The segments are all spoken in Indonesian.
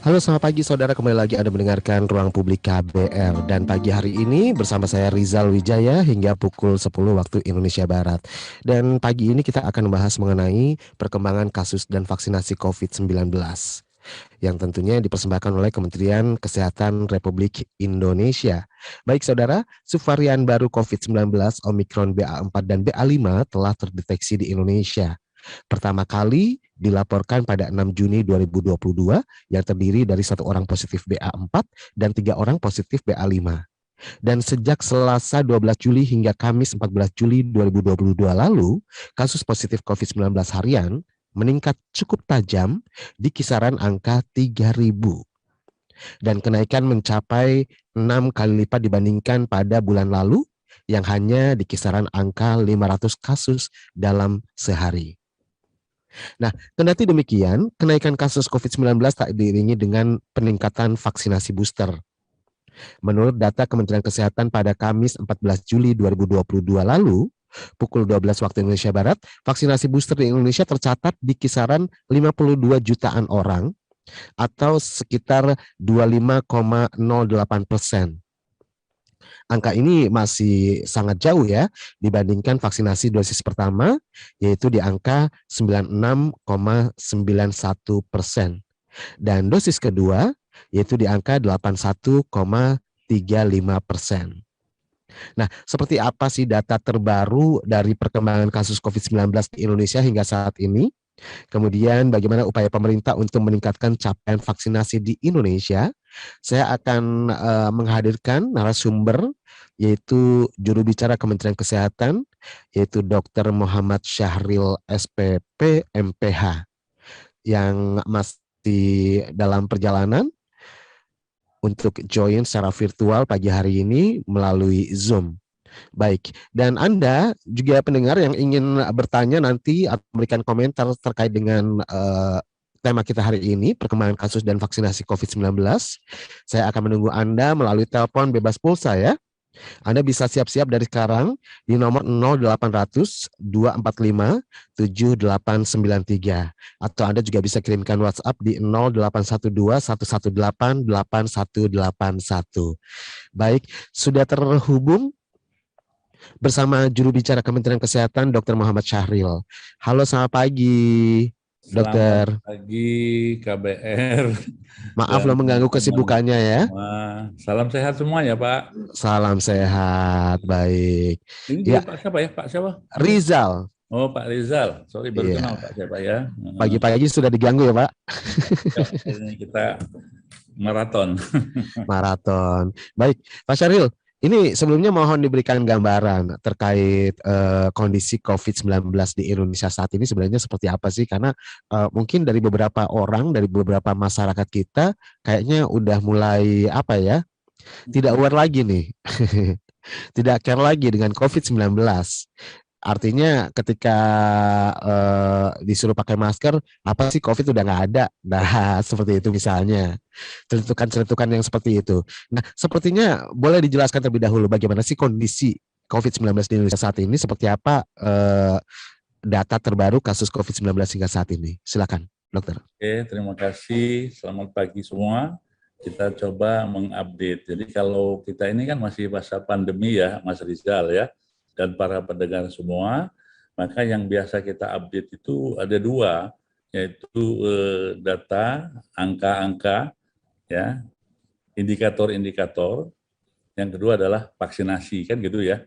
Halo, selamat pagi saudara, kembali lagi Anda mendengarkan Ruang Publik KBR. Dan pagi hari ini bersama saya Rizal Wijaya hingga pukul 10 waktu Indonesia Barat. Dan pagi ini kita akan membahas mengenai perkembangan kasus dan vaksinasi COVID-19 yang tentunya dipersembahkan oleh Kementerian Kesehatan Republik Indonesia. Baik saudara, subvarian baru COVID-19 Omikron BA4 dan BA5 telah terdeteksi di Indonesia. Pertama kali dilaporkan pada 6 Juni 2022 yang terdiri dari 1 orang positif BA4 dan 3 orang positif BA5. Dan sejak Selasa 12 Juli hingga Kamis 14 Juli 2022 lalu, kasus positif COVID-19 harian meningkat cukup tajam di kisaran angka 3.000 dan kenaikan mencapai 6 kali lipat dibandingkan pada bulan lalu yang hanya di kisaran angka 500 kasus dalam sehari. Nah, kendati demikian, kenaikan kasus COVID-19 tak diiringi dengan peningkatan vaksinasi booster. Menurut data Kementerian Kesehatan pada Kamis 14 Juli 2022 lalu, pukul 12 waktu Indonesia Barat, vaksinasi booster di Indonesia tercatat di kisaran 52 jutaan orang atau sekitar 25,08%. Angka ini masih sangat jauh ya dibandingkan vaksinasi dosis pertama, yaitu di angka 96,91%. Dan dosis kedua yaitu di angka 81,35%. Nah, seperti apa sih data terbaru dari perkembangan kasus COVID-19 di Indonesia hingga saat ini? Kemudian bagaimana upaya pemerintah untuk meningkatkan capaian vaksinasi di Indonesia? Saya akan menghadirkan narasumber yaitu juru bicara Kementerian Kesehatan yaitu Dr. Muhammad Syahril SPP MPH yang masih dalam perjalanan untuk join secara virtual pagi hari ini melalui Zoom. Baik, dan Anda juga pendengar yang ingin bertanya nanti atau memberikan komentar terkait dengan tema kita hari ini, perkembangan kasus dan vaksinasi COVID-19, saya akan menunggu Anda melalui telepon bebas pulsa ya. Anda bisa siap-siap dari sekarang di nomor 0800 245 7893 atau Anda juga bisa kirimkan WhatsApp di 0812 118 8181. Baik, sudah terhubung bersama juru bicara Kementerian Kesehatan Dr. Muhammad Syahril. Halo, selamat pagi, Selamat Dokter. pagi KBR Maaf dan lo mengganggu teman-teman kesibukannya ya. semua. Salam sehat semua ya Pak. Salam sehat, baik. Ini dia Ya, Pak siapa ya? Pak siapa? Ini. Rizal. Oh Pak Rizal. Sorry baru kenal Iya, Pak siapa ya. pagi-pagi sudah diganggu ya, Pak. Yuk, ini kita maraton. Maraton. Baik, Pak Syahril. Ini sebelumnya mohon diberikan gambaran terkait kondisi COVID-19 di Indonesia saat ini sebenarnya seperti apa sih? Karena mungkin dari beberapa orang, dari beberapa masyarakat kita kayaknya udah mulai apa ya, tidak aware lagi nih. Tidak care lagi dengan COVID-19. Artinya ketika disuruh pakai masker, apa sih COVID udah nggak ada. Nah, seperti itu misalnya. Celutukan-celutukan yang seperti itu. Nah, sepertinya boleh dijelaskan terlebih dahulu bagaimana sih kondisi COVID-19 di Indonesia saat ini, seperti apa data terbaru kasus COVID-19 hingga saat ini. Silakan, dokter. Oke, terima kasih. Selamat pagi semua. Kita coba mengupdate. Jadi kalau kita ini kan masih masa pandemi ya, Mas Rizal ya, dan para pendengar semua, maka yang biasa kita update itu ada dua, yaitu data, angka-angka, ya, indikator-indikator. Yang kedua adalah vaksinasi, kan gitu ya.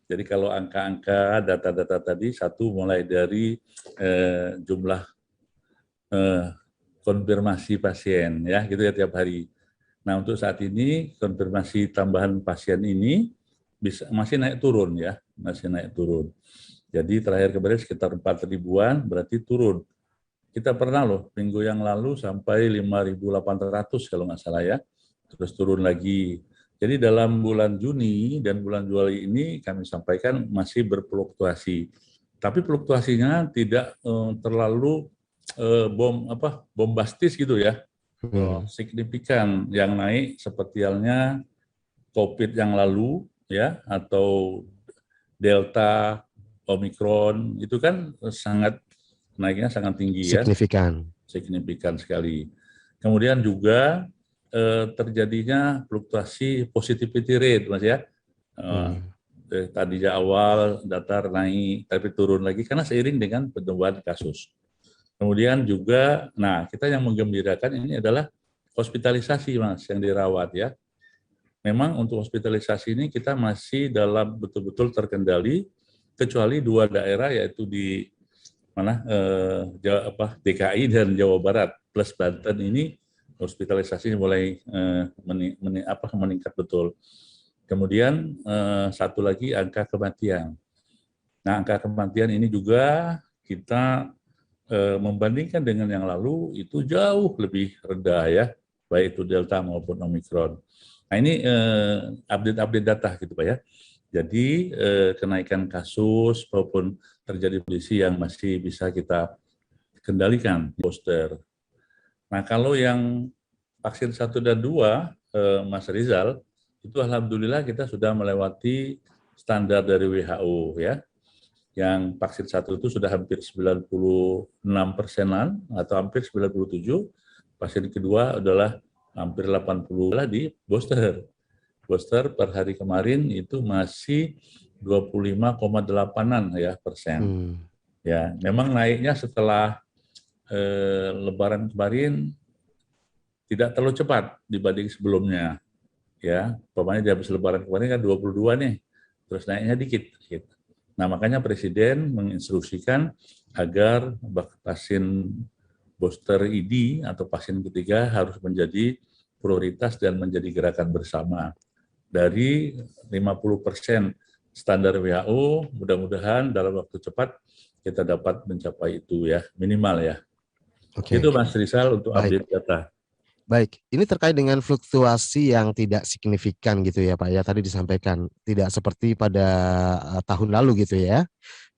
Jadi kalau angka-angka, data-data tadi, satu mulai dari jumlah konfirmasi pasien, ya, gitu ya tiap hari. Nah untuk saat ini konfirmasi tambahan pasien ini masih naik turun ya, masih naik turun. Jadi terakhir kemarin sekitar 4 ribuan, berarti turun. Kita pernah loh minggu yang lalu sampai 5.800 kalau nggak salah ya, terus turun lagi. Jadi dalam bulan Juni dan bulan Juli ini kami sampaikan masih berfluktuasi. Tapi fluktuasinya tidak terlalu bombastis gitu ya, signifikan yang naik seperti halnya COVID yang lalu ya, atau Delta, Omikron itu kan sangat naiknya sangat tinggi ya, Signifikan. signifikan sekali. Kemudian juga terjadinya fluktuasi positivity rate, Mas ya. Tadinya awal datar naik, tapi turun lagi karena seiring dengan pertumbuhan kasus. Kemudian juga, nah kita yang menggembirakan ini adalah hospitalisasi, Mas, yang dirawat ya. Memang untuk hospitalisasi ini kita masih dalam betul-betul terkendali, kecuali 2 daerah yaitu di mana DKI dan Jawa Barat plus Banten ini hospitalisasi mulai meningkat betul. Kemudian satu lagi angka kematian. Nah, angka kematian ini juga kita membandingkan dengan yang lalu itu jauh lebih rendah ya, baik itu Delta maupun Omikron. Nah, ini update data gitu Pak ya. Jadi kenaikan kasus maupun terjadi kondisi yang masih bisa kita kendalikan booster. Nah, kalau yang vaksin 1 dan 2, Mas Rizal, itu alhamdulillah kita sudah melewati standar dari WHO ya. Yang vaksin 1 itu sudah hampir 96%-an atau hampir 97. Vaksin kedua adalah hampir 80 lah di booster. Booster per hari kemarin itu masih 25,8-an ya persen. Ya, memang naiknya setelah Lebaran kemarin tidak terlalu cepat dibanding sebelumnya. Ya, pokoknya di habis Lebaran kemarin kan 22 nih, terus naiknya dikit. Nah, makanya Presiden menginstruksikan agar vaksin booster ID atau vaksin ketiga harus menjadi prioritas dan menjadi gerakan bersama. Dari 50% standar WHO, mudah-mudahan dalam waktu cepat kita dapat mencapai itu ya, minimal ya. Itu Mas Rizal untuk update data. Baik, ini terkait dengan fluktuasi yang tidak signifikan gitu ya Pak ya, tadi disampaikan tidak seperti pada tahun lalu gitu ya,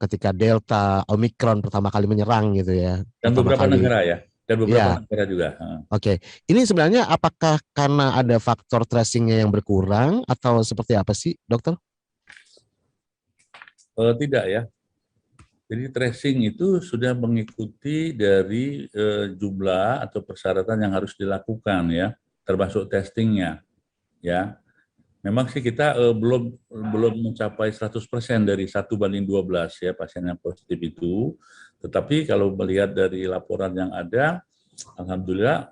ketika Delta, Omikron pertama kali menyerang gitu ya. Dan beberapa negara ya, dan beberapa negara juga. Oke, ini sebenarnya apakah karena ada faktor tracingnya yang berkurang atau seperti apa sih dokter? Tidak ya. Jadi tracing itu sudah mengikuti dari jumlah atau persyaratan yang harus dilakukan ya, termasuk testingnya. Ya, memang sih kita belum mencapai 100% dari 1:12 ya pasien yang positif itu. Tetapi kalau melihat dari laporan yang ada, alhamdulillah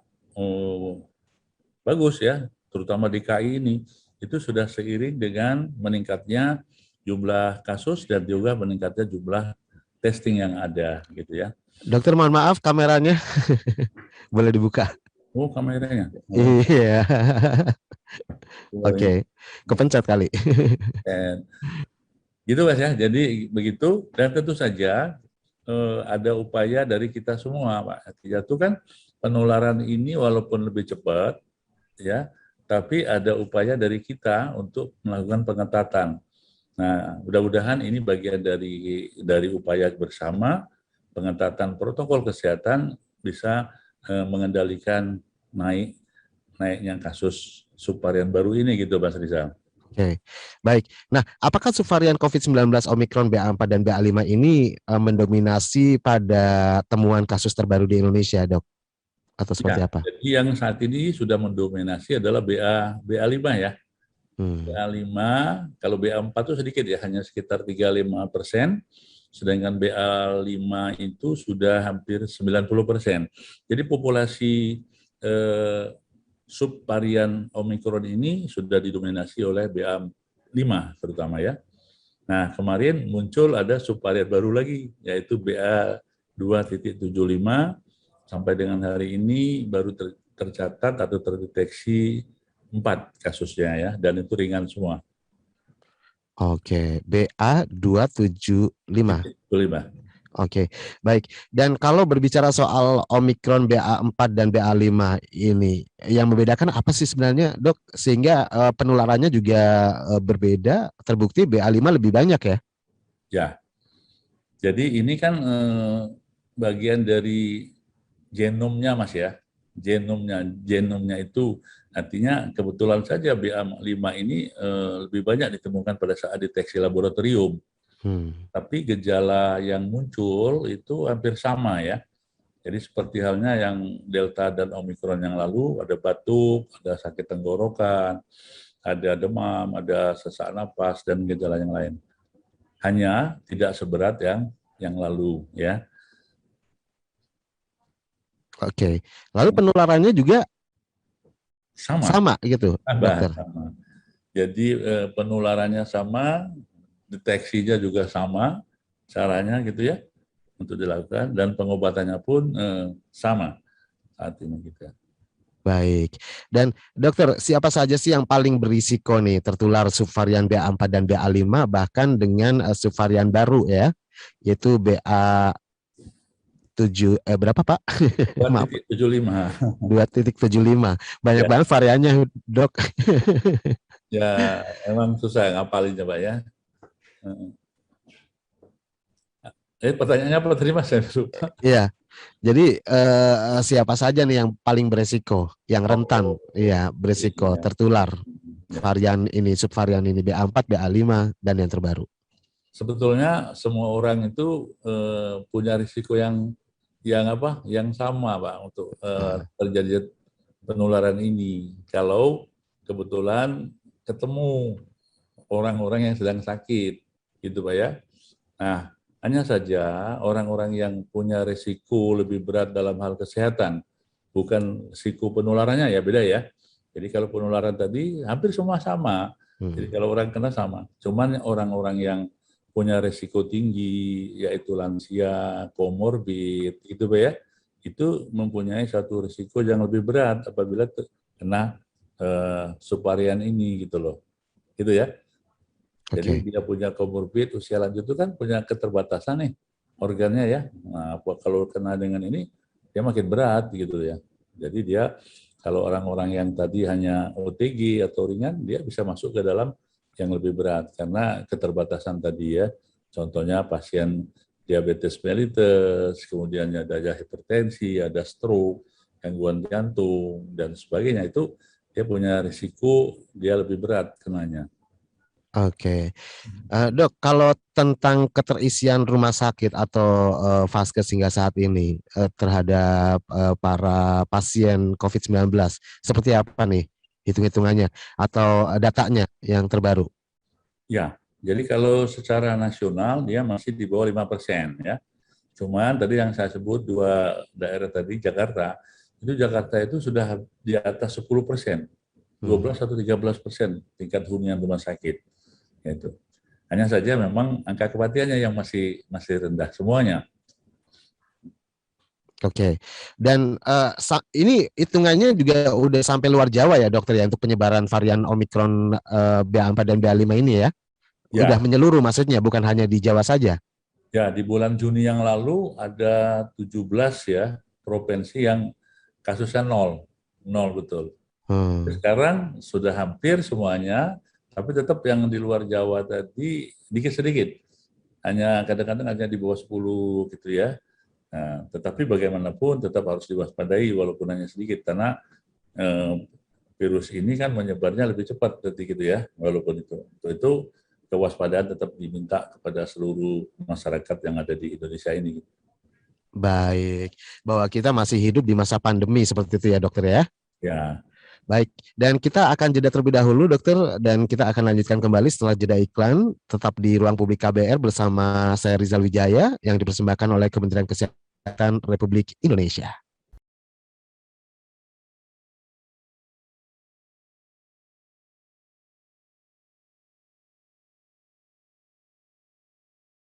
bagus ya, terutama di KI ini itu sudah seiring dengan meningkatnya jumlah kasus dan juga meningkatnya jumlah testing yang ada gitu ya. Dokter mohon maaf kameranya boleh dibuka. Oh kameranya. Iya. Oke, kepencet kali. Gitu Mas ya. Jadi begitu dan tentu saja ada upaya dari kita semua Pak. Itu kan penularan ini walaupun lebih cepat ya, tapi ada upaya dari kita untuk melakukan pengetatan. Nah, mudah-mudahan ini bagian dari upaya bersama pengetatan protokol kesehatan bisa mengendalikan naiknya kasus subvarian baru ini gitu Mas Rizal. Oke, baik. Nah, apakah subvarian COVID-19 Omikron BA4 dan BA5 ini mendominasi pada temuan kasus terbaru di Indonesia, Dok? Atau seperti apa? Jadi yang saat ini sudah mendominasi adalah BA5 ya. BA5, kalau BA4 itu sedikit ya, hanya sekitar 35%, sedangkan BA5 itu sudah hampir 90%. Jadi populasi subvarian Omikron ini sudah didominasi oleh BA5 terutama ya. Nah, kemarin muncul ada subvarian baru lagi, yaitu BA2.75, sampai dengan hari ini baru tercatat atau terdeteksi 4 kasusnya ya, dan itu ringan semua. Oke, BA275. Oke, baik. Dan kalau berbicara soal Omikron BA4 dan BA5 ini, yang membedakan apa sih sebenarnya, Dok? Sehingga penularannya juga berbeda, terbukti BA5 lebih banyak ya? Ya, jadi ini kan bagian dari genomnya Mas ya. Genomnya itu artinya kebetulan saja BA5 ini lebih banyak ditemukan pada saat deteksi laboratorium. Tapi gejala yang muncul itu hampir sama ya. Jadi seperti halnya yang Delta dan Omikron yang lalu, ada batuk, ada sakit tenggorokan, ada demam, ada sesak napas, dan gejala yang lain. Hanya tidak seberat yang lalu, ya. Oke. Lalu penularannya juga Sama, sama gitu, dokter? sama. Jadi penularannya sama, deteksinya juga sama, caranya gitu ya, untuk dilakukan, dan pengobatannya pun sama saat ini gitu. Baik. Dan dokter, siapa saja sih yang paling berisiko nih tertular subvarian BA4 dan BA5 bahkan dengan subvarian baru ya, yaitu BA7 berapa Pak? Maaf. 2.75. 2.75. Banyak Ya, banget variannya, Dok. ya emang susah ngapalinnya Pak ya. Pertanyaannya apa tadi Mas? Saya lupa. Iya. Jadi siapa saja nih yang paling beresiko, yang rentan, ya beresiko Ya. tertular Ya. varian ini, subvarian ini BA4, BA5 dan yang terbaru. Sebetulnya semua orang itu punya risiko yang sama Pak untuk terjadi penularan ini. Kalau kebetulan ketemu orang-orang yang sedang sakit, gitu Pak ya. Nah, hanya saja orang-orang yang punya risiko lebih berat dalam hal kesehatan, bukan risiko penularannya ya beda ya. Jadi kalau penularan tadi hampir semua sama. Jadi kalau orang kena sama. Cuman orang-orang yang punya risiko tinggi, yaitu lansia, komorbid, gitu Pak ya, itu mempunyai satu risiko yang lebih berat apabila kena subvarian ini gitu loh. Gitu ya. Jadi dia punya komorbid, usia lanjut itu kan punya keterbatasan nih organnya ya. Nah, kalau kena dengan ini dia makin berat gitu ya. Jadi dia kalau orang-orang yang tadi hanya OTG atau ringan, dia bisa masuk ke dalam yang lebih berat karena keterbatasan tadi ya. Contohnya pasien diabetes mellitus, kemudian ada hipertensi, ada stroke, gangguan jantung dan sebagainya, itu dia punya risiko dia lebih berat kenanya. Oke. Dok, kalau tentang keterisian rumah sakit atau vaskes hingga saat ini terhadap para pasien COVID-19, seperti apa nih hitung-hitungannya atau datanya yang terbaru? Ya, jadi kalau secara nasional dia masih di bawah 5% ya. Cuman tadi yang saya sebut dua daerah tadi, Jakarta itu sudah di atas 10%, 12 atau 13% tingkat hunian rumah sakit. Itu. Hanya saja memang angka kematiannya yang masih rendah semuanya. Oke. Dan ini hitungannya juga udah sampai luar Jawa ya dokter ya untuk penyebaran varian Omikron BA4 dan BA5 ini ya? Ya. Udah menyeluruh maksudnya, bukan hanya di Jawa saja? Ya, di bulan Juni yang lalu ada 17 ya provinsi yang kasusnya nol betul. Sekarang sudah hampir semuanya, tapi tetap yang di luar Jawa tadi dikit sedikit, hanya kadang-kadang hanya di bawah 10 gitu ya. Nah, tetapi bagaimanapun tetap harus diwaspadai walaupun hanya sedikit karena virus ini kan menyebarnya lebih cepat gitu ya, walaupun itu kewaspadaan tetap diminta kepada seluruh masyarakat yang ada di Indonesia ini. Baik, bahwa kita masih hidup di masa pandemi seperti itu ya dokter ya? Ya. Baik, dan kita akan jeda terlebih dahulu dokter, dan kita akan lanjutkan kembali setelah jeda iklan, tetap di Ruang Publik KBR bersama saya Rizal Wijaya yang dipersembahkan oleh Kementerian Kesehatan Republik Indonesia.